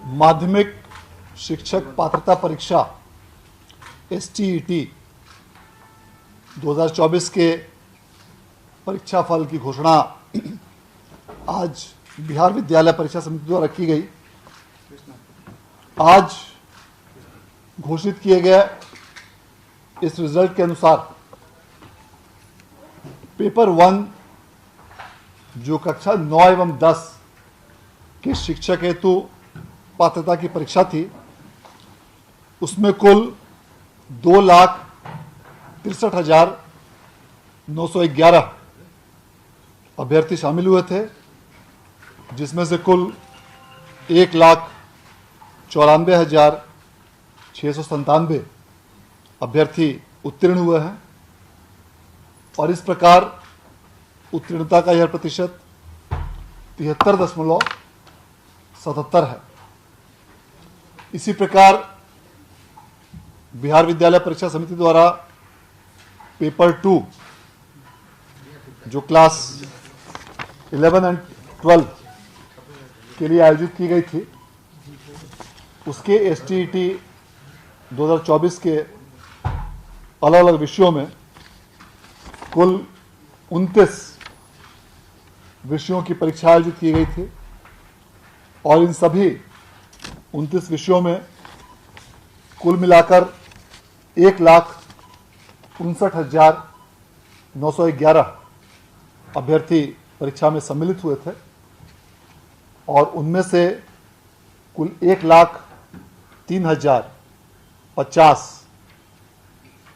माध्यमिक शिक्षक पात्रता परीक्षा STET 2024 के परीक्षा फल की घोषणा आज बिहार विद्यालय परीक्षा समिति द्वारा रखी गई। आज घोषित किए गए इस रिजल्ट के अनुसार पेपर 1 जो कक्षा 9 एवं 10 के शिक्षक हेतु पात्रता की परीक्षा थी, उसमें कुल 2,63,911 अभ्यर्थी शामिल हुए थे, जिसमें से कुल 1,94,697 अभ्यर्थी उत्तीर्ण हुए हैं और इस प्रकार उत्तीर्णता का यह प्रतिशत 73.77 है। इसी प्रकार बिहार विद्यालय परीक्षा समिति द्वारा पेपर 2 जो क्लास 11 एंड 12 के लिए आयोजित की गई थी, उसके STET 2024 के अलग अलग विषयों में कुल 29 विषयों की परीक्षा आयोजित की गई थी और इन सभी 29 विषयों में कुल मिलाकर 1,59,911 अभ्यर्थी परीक्षा में सम्मिलित हुए थे और उनमें से कुल 1,03,050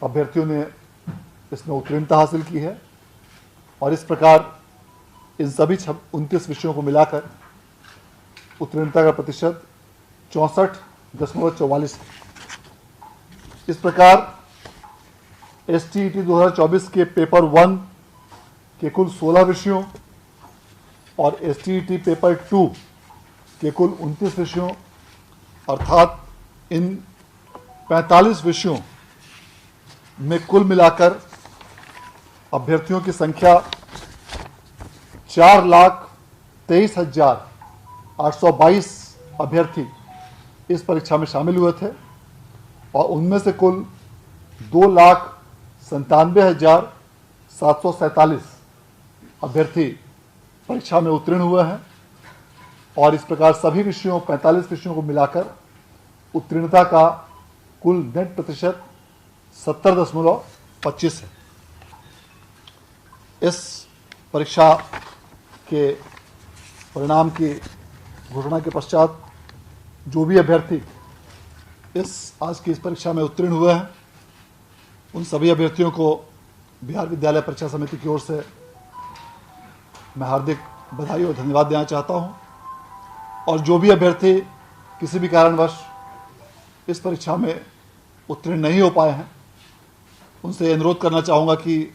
अभ्यर्थियों ने इसमें उत्तीर्णता हासिल की है और इस प्रकार इन सभी 29 विषयों को मिलाकर उत्तीर्णता का प्रतिशत 64.44 है। इस प्रकार STET 2024 के पेपर 1 के कुल 16 विषयों और STET पेपर 2 के कुल 29 विषयों अर्थात इन 45 विषयों में कुल मिलाकर अभ्यर्थियों की संख्या 4,23,822 अभ्यर्थी इस परीक्षा में शामिल हुए थे और उनमें से कुल 2,97,747 अभ्यर्थी परीक्षा में उत्तीर्ण हुए हैं और इस प्रकार सभी विषयों 45 विषयों को मिलाकर उत्तीर्णता का कुल नेट प्रतिशत 70.25 है। इस परीक्षा के परिणाम की घोषणा के पश्चात जो भी अभ्यर्थी आज की इस परीक्षा में उत्तीर्ण हुए हैं, उन सभी अभ्यर्थियों को बिहार विद्यालय परीक्षा समिति की ओर से मैं हार्दिक बधाई और धन्यवाद देना चाहता हूं और जो भी अभ्यर्थी किसी भी कारणवश इस परीक्षा में उत्तीर्ण नहीं हो पाए हैं, उनसे अनुरोध करना चाहूँगा कि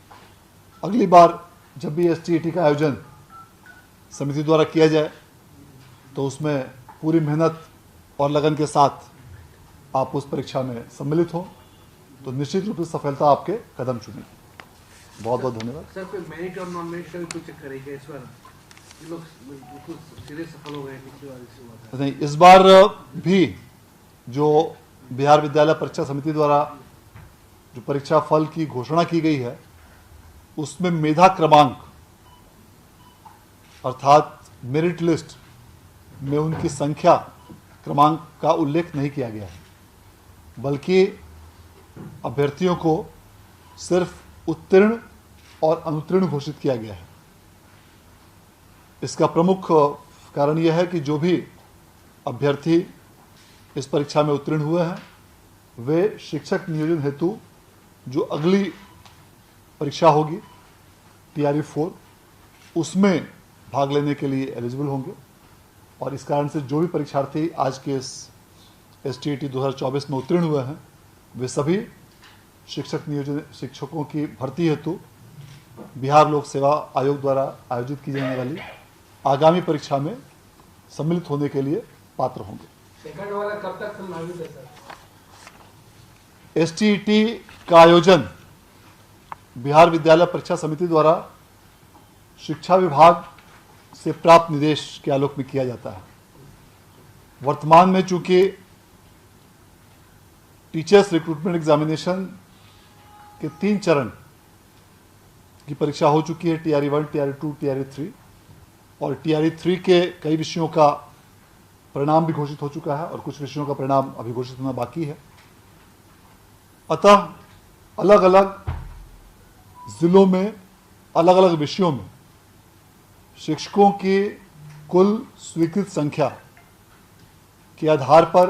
अगली बार जब भी STET का आयोजन समिति द्वारा किया जाए तो उसमें पूरी मेहनत और लगन के साथ आप उस परीक्षा में सम्मिलित हो तो निश्चित रूप से सफलता आपके कदम चुनेगी। बहुत बहुत धन्यवाद। सर, कोई मेरिट और नॉन मेरिट का भी कुछ चेक करेगा इस बार? ये लोग बिल्कुल सीधे सफल हो गए पिछली बार इससे हुआ था। नहीं, इस बार भी जो बिहार विद्यालय परीक्षा समिति द्वारा जो परीक्षा फल की घोषणा की गई है, उसमें मेधा क्रमांक अर्थात मेरिट लिस्ट में उनकी संख्या क्रमांक का उल्लेख नहीं किया गया है, बल्कि अभ्यर्थियों को सिर्फ उत्तीर्ण और अनुत्तीर्ण घोषित किया गया है। इसका प्रमुख कारण यह है कि जो भी अभ्यर्थी इस परीक्षा में उत्तीर्ण हुए हैं, वे शिक्षक नियोजन हेतु जो अगली परीक्षा होगी TRE 4 उसमें भाग लेने के लिए एलिजिबल होंगे और इस कारण से जो भी परीक्षार्थी आज के इस STET 2024 में उत्तीर्ण हुए हैं, वे सभी शिक्षकों की भर्ती हेतु बिहार लोक सेवा आयोग द्वारा आयोजित की जाने वाली आगामी परीक्षा में सम्मिलित होने के लिए पात्र होंगे। सेकंड वाला कब तक संभावित है सर? STET का आयोजन बिहार विद्यालय परीक्षा समिति द्वारा शिक्षा विभाग से प्राप्त निर्देश के आलोक में किया जाता है वर्तमान में चूंकि टीचर्स रिक्रूटमेंट एग्जामिनेशन के 3 चरण की परीक्षा हो चुकी है, TRE 1, TRE 2, TRE 3, और TRE 3 के कई विषयों का परिणाम भी घोषित हो चुका है और कुछ विषयों का परिणाम अभी घोषित होना बाकी है। अतः अलग अलग जिलों में अलग अलग विषयों में शिक्षकों की कुल स्वीकृत संख्या के आधार पर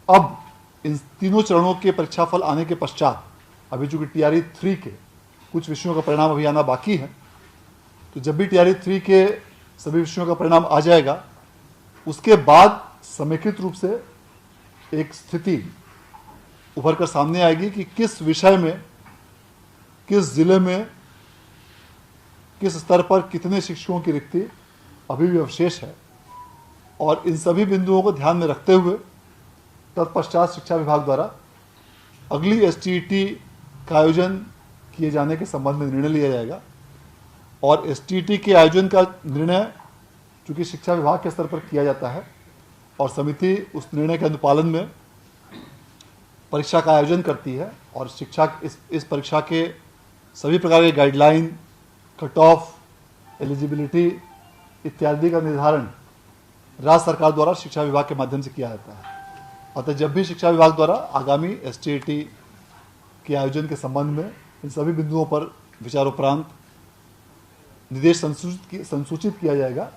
अब इन तीनों चरणों के परीक्षाफल आने के पश्चात, अभी चूंकि TRE 3 के कुछ विषयों का परिणाम अभी आना बाकी है, तो जब भी TRE 3 के सभी विषयों का परिणाम आ जाएगा, उसके बाद समेकित रूप से एक स्थिति उभर कर सामने आएगी कि किस विषय में, किस जिले में, किस स्तर पर कितने शिक्षकों की रिक्ति अभी भी अवशेष है। और इन सभी बिंदुओं को ध्यान में रखते हुए तत्पश्चात शिक्षा विभाग द्वारा अगली STET का आयोजन किए जाने के संबंध में निर्णय लिया जाएगा। और STET के आयोजन का निर्णय चूँकि शिक्षा विभाग के स्तर पर किया जाता है और समिति उस निर्णय के अनुपालन में परीक्षा का आयोजन करती है, और शिक्षा इस परीक्षा के सभी प्रकार के गाइडलाइन, कट ऑफ, एलिजिबिलिटी इत्यादि का निर्धारण राज्य सरकार द्वारा शिक्षा विभाग के माध्यम से किया जाता है। अतः जब भी शिक्षा विभाग द्वारा आगामी STET के आयोजन के संबंध में इन सभी बिंदुओं पर विचारोपरांत निर्देश संसूचित किया जाएगा,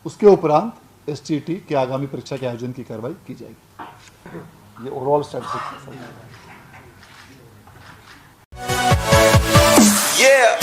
उसके उपरांत STET के आगामी परीक्षा के आयोजन की कार्रवाई की जाएगी। ये ओवरऑल स्ट्रेटजी है।